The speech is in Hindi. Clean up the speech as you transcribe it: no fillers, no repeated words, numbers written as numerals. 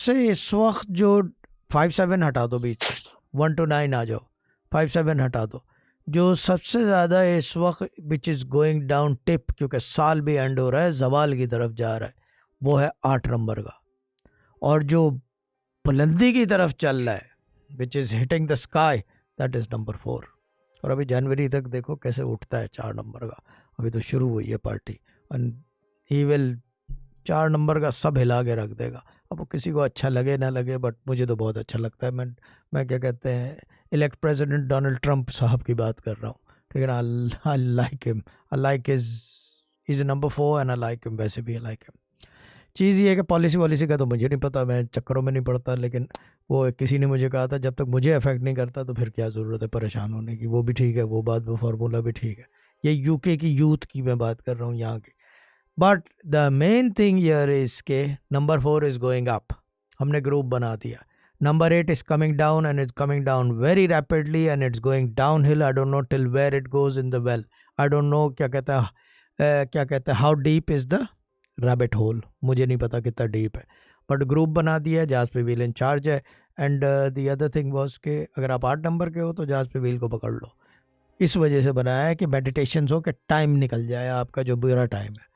से इस वक्त जो 5-7 हटा दो, बीच 1 to 9 आ जाओ, 5-7 हटा दो, जो सबसे ज़्यादा इस वक्त which is going down tip, क्योंकि साल भी एंड हो रहा है, जवाल की तरफ जा रहा है, वो है 8 नंबर का। और जो बुलंदी की तरफ चल रहा है, which is hitting the sky, that is number 4। और अभी जनवरी तक देखो कैसे उठता है 4 नंबर का, अभी तो शुरू हुई है party, and he will 4 number का सब हिला के रख देगा। अब वो किसी को अच्छा लगे ना लगे, बट मुझे तो बहुत अच्छा लगता है। मैं क्या कहते हैं, इलेक्ट प्रेसिडेंट डोनाल्ड ट्रंप साहब की बात कर रहा हूँ, ठीक है ना। I like him, I like is number 4 and I like him, वैसे भी आई लाइक हिम। चीज़ ये है कि पॉलिसी वॉलिसी का तो मुझे नहीं पता, मैं चक्करों में नहीं पड़ता, लेकिन वो किसी ने मुझे कहा था जब तक मुझे अफेक्ट नहीं करता तो फिर क्या ज़रूरत है परेशान होने की। वो भी ठीक है, वो बात, वो फार्मूला भी ठीक है। ये यूके की यूथ की मैं बात कर रहा हूँ, यहाँ की। But the main thing here is K number 4 is going up, हमने ग्रुप बना दिया। Number 8 is coming down and is coming down very rapidly and it's going down hill. I don't know till where it goes in the well, I don't know क्या कहते हैं how deep is the rabbit hole, मुझे नहीं पता कितना डीप है, बट ग्रुप बना दिया है, जहाज पे व्हील इन चार्ज है। And the other thing was के अगर आप 8 नंबर के हो तो जहाज पे व्हील को पकड़ लो। इस वजह से बनाया है कि मेडिटेशन हो कि टाइम निकल जाए आपका, जो बुरा टाइम है।